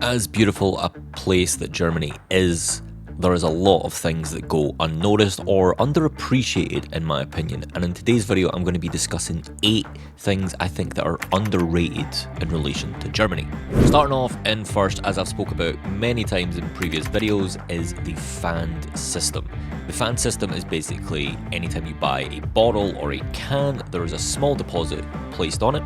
As beautiful a place that Germany is, there is a lot of things that go unnoticed or underappreciated in my opinion, and in today's video I'm going to be discussing 8 things I think that are underrated in relation to Germany. Starting off in first, as I've spoke about many times in previous videos, is the fan system. The fan system is basically anytime you buy a bottle or a can, there is a small deposit placed on it,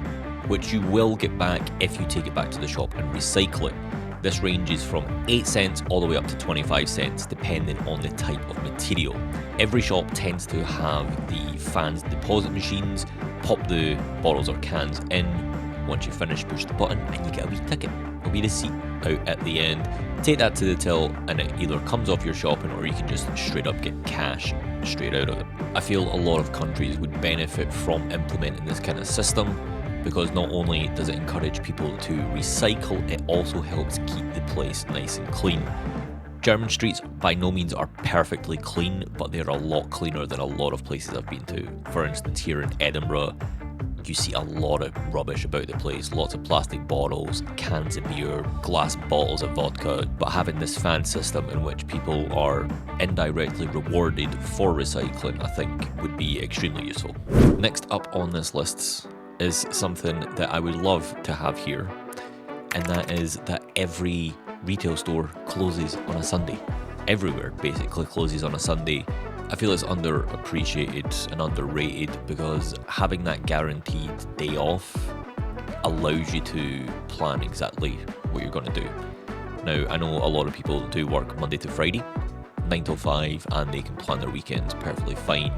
which you will get back if you take it back to the shop and recycle it. This ranges from 8 cents all the way up to 25 cents depending on the type of material. Every shop tends to have the fans deposit machines. Pop the bottles or cans in. Once you finish, push the button and you get a wee ticket, a wee receipt out at the end. Take that to the till and it either comes off your shopping or you can just straight up get cash straight out of it. I feel a lot of countries would benefit from implementing this kind of system, because not only does it encourage people to recycle, it also helps keep the place nice and clean. German streets by no means are perfectly clean, but they're a lot cleaner than a lot of places I've been to. For instance, here in Edinburgh, you see a lot of rubbish about the place, lots of plastic bottles, cans of beer, glass bottles of vodka, but having this fan system in which people are indirectly rewarded for recycling, I think would be extremely useful. Next up on this list is something that I would love to have here, and that is that every retail store closes on a Sunday. Everywhere basically closes on a Sunday. I feel it's underappreciated and underrated, because having that guaranteed day off allows you to plan exactly what you're going to do. Now, I know a lot of people do work Monday to Friday, 9 till 5, and they can plan their weekends perfectly fine,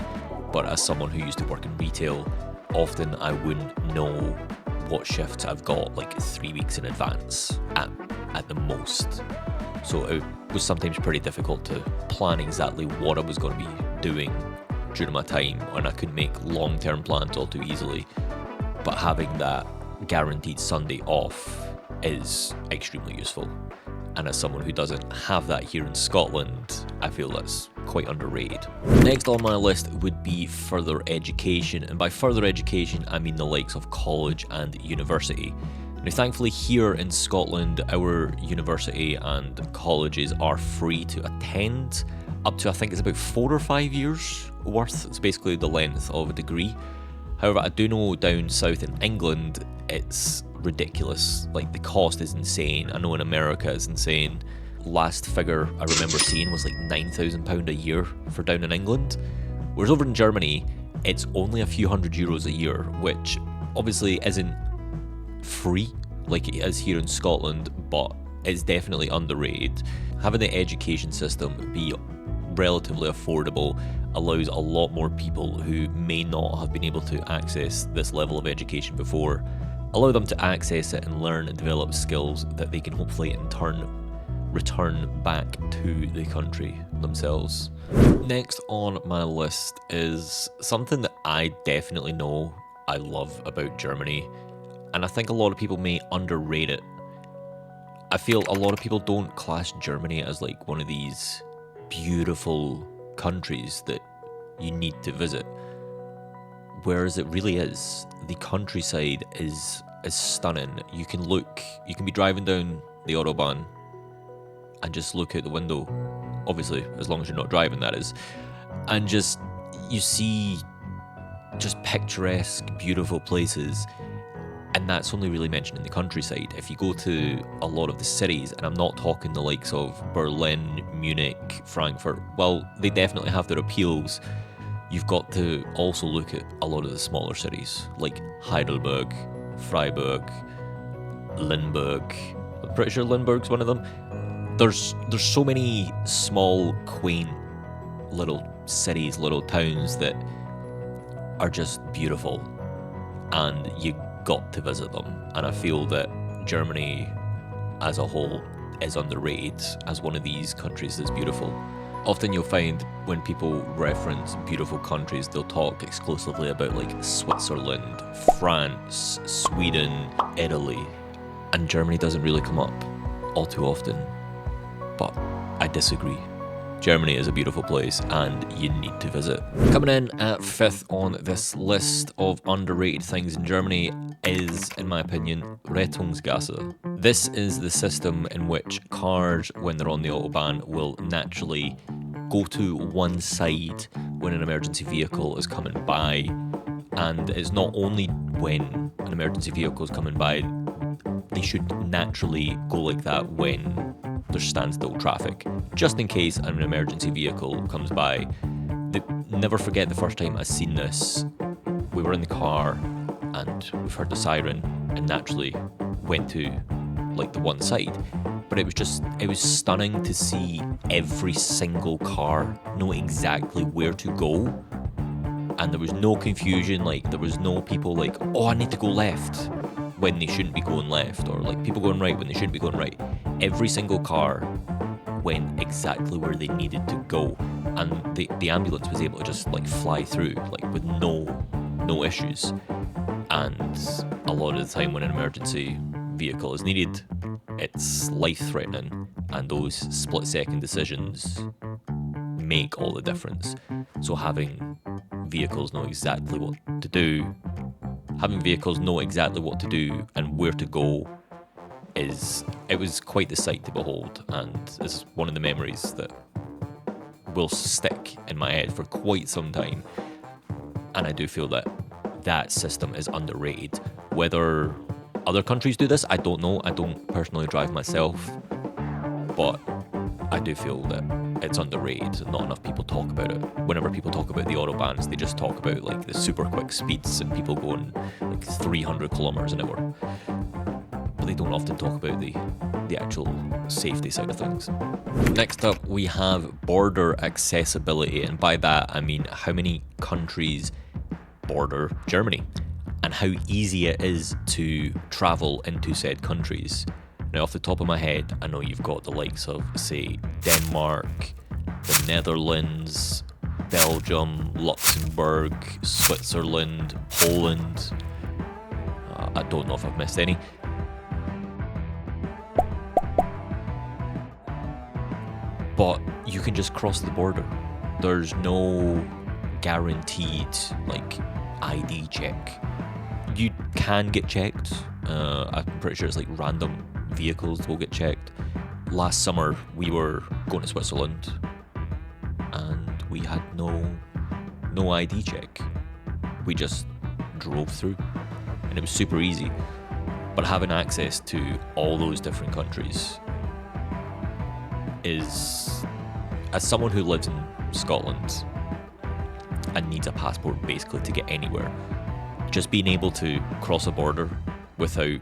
but as someone who used to work in retail, often I wouldn't know what shifts I've got like 3 weeks in advance at the most. So it was sometimes pretty difficult to plan exactly what I was going to be doing during my time, and I couldn't make long-term plans all too easily. But having that guaranteed Sunday off is extremely useful. And as someone who doesn't have that here in Scotland, I feel that's quite underrated. Next on my list would be further education, and by further education I mean the likes of college and university. Now, thankfully here in Scotland, our university and colleges are free to attend up to, I think it's about 4 or 5 years worth. It's basically the length of a degree. However, I do know down south in England it's ridiculous. Like, the cost is insane. I know in America it's insane. Last figure I remember seeing was like £9,000 a year for down in England, whereas over in Germany it's only a few €100 a year, which obviously isn't free like it is here in Scotland, but it's definitely underrated. Having the education system be relatively affordable allows a lot more people who may not have been able to access this level of education before, allow them to access it and learn and develop skills that they can hopefully in turn return back to the country themselves. Next on my list is something that I definitely know I love about Germany, and I think a lot of people may underrate it. I feel a lot of people don't class Germany as like one of these beautiful countries that you need to visit, whereas it really is. The countryside is stunning. You can be driving down the Autobahn and just look out the window, obviously as long as you're not driving, that is, and just you see just picturesque, beautiful places. And that's only really mentioned in the countryside. If you go to a lot of the cities, and I'm not talking the likes of Berlin, Munich, Frankfurt, well, they definitely have their appeals. You've got to also look at a lot of the smaller cities, like Heidelberg, Freiburg, Limburg. I'm pretty sure Limburg's one of them. There's so many small, quaint little cities, little towns that are just beautiful, and you got to visit them. And I feel that Germany as a whole is underrated as one of these countries that's beautiful. Often you'll find when people reference beautiful countries, they'll talk exclusively about like Switzerland, France, Sweden, Italy, and Germany doesn't really come up all too often. But I disagree. Germany is a beautiful place and you need to visit. Coming in at 5th on this list of underrated things in Germany is, in my opinion, Rettungsgasse. This is the system in which cars, when they're on the Autobahn, will naturally go to one side when an emergency vehicle is coming by. And it's not only when an emergency vehicle is coming by, they should naturally go like that when there's standstill traffic, just in case an emergency vehicle comes by. Never forget the first time I seen this. We were in the car and we've heard the siren and naturally went to like the one side. But it was stunning to see every single car know exactly where to go. And there was no confusion, like there was no people like, oh, I need to go left when they shouldn't be going left, or like people going right when they shouldn't be going right. Every single car went exactly where they needed to go, and the ambulance was able to just like fly through like with no issues. And a lot of the time when an emergency vehicle is needed, it's life-threatening, and those split-second decisions make all the difference. So having vehicles know exactly what to do, and where to go, it was quite the sight to behold, and it's one of the memories that will stick in my head for quite some time. And I do feel that system is underrated. Whether other countries do this, I don't know. I don't personally drive myself, but I do feel that it's underrated and not enough people talk about it. Whenever people talk about the autobahns, they just talk about like the super quick speeds and people going like 300 kilometers an hour. But they don't often talk about the actual safety side of things. Next up, we have border accessibility. And by that, I mean how many countries border Germany and how easy it is to travel into said countries. Now, off the top of my head, I know you've got the likes of, say, Denmark, the Netherlands, Belgium, Luxembourg, Switzerland, Poland. I don't know if I've missed any. But you can just cross the border. There's no guaranteed, like, ID check. You can get checked. I'm pretty sure it's like random vehicles will get checked. Last summer we were going to Switzerland and we had no ID check. We just drove through and it was super easy. But having access to all those different countries is, as someone who lives in Scotland and needs a passport basically to get anywhere, just being able to cross a border without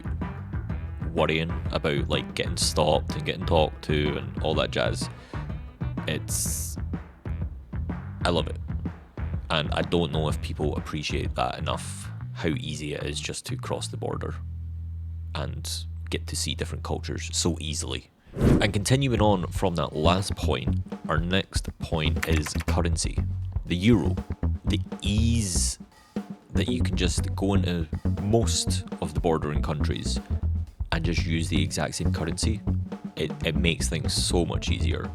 worrying about like getting stopped and getting talked to and all that jazz, I love it. And I don't know if people appreciate that enough, how easy it is just to cross the border and get to see different cultures so easily. And continuing on from that last point, our next point is currency. The euro. The ease that you can just go into most of the bordering countries and just use the exact same currency, it makes things so much easier.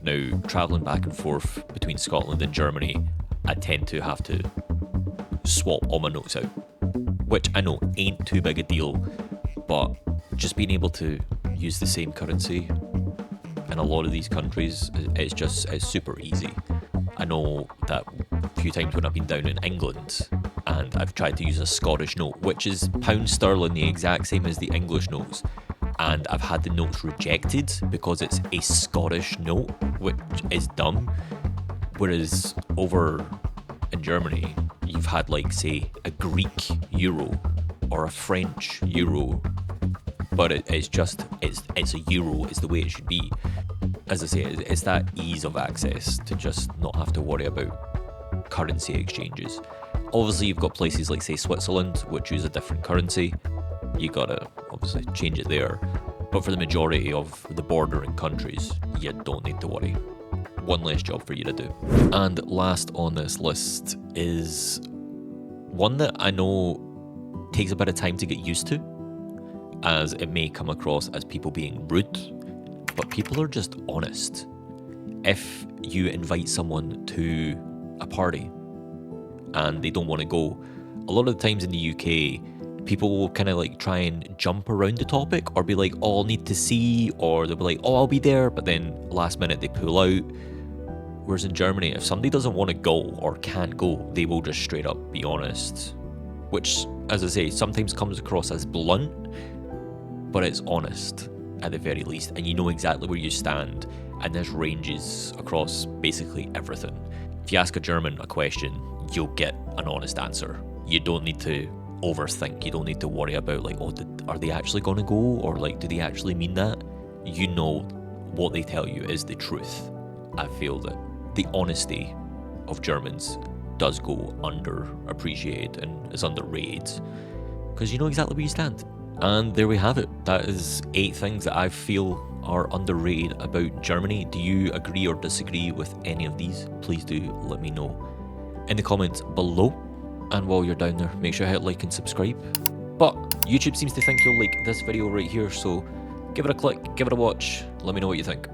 Now, travelling back and forth between Scotland and Germany, I tend to have to swap all my notes out, which I know ain't too big a deal, but just being able to use the same currency in a lot of these countries, it's super easy. I know that a few times when I've been down in England and I've tried to use a Scottish note, which is pound sterling, the exact same as the English notes, and I've had the notes rejected because it's a Scottish note, which is dumb. Whereas over in Germany, you've had like, say, a Greek euro or a French euro, but it's a euro, it's the way it should be. As I say, it's that ease of access to just not have to worry about currency exchanges. Obviously, you've got places like, say, Switzerland, which use a different currency. You gotta obviously change it there. But for the majority of the bordering countries, you don't need to worry. One less job for you to do. And last on this list is one that I know takes a bit of time to get used to, as it may come across as people being rude, but people are just honest. if you invite someone to a party and they don't want to go, a lot of the times in the UK, people will kind of like try and jump around the topic or be like, oh, I'll need to see, or they'll be like, oh, I'll be there, but then last minute they pull out. Whereas in Germany, if somebody doesn't want to go or can't go, they will just straight up be honest. Which, as I say, sometimes comes across as blunt, but it's honest at the very least, and you know exactly where you stand, and there's ranges across basically everything. If you ask a German a question, you'll get an honest answer. You don't need to overthink, you don't need to worry about like, oh, are they actually going to go, or like, do they actually mean that? You know what they tell you is the truth. I feel that the honesty of Germans does go underappreciated and is underrated, because you know exactly where you stand. And there we have it. That is 8 things that I feel are underrated about Germany. Do you agree or disagree with any of these? Please do let me know in the comments below. And while you're down there, make sure you hit like and subscribe. But YouTube seems to think you'll like this video right here, so give it a click, give it a watch, let me know what you think.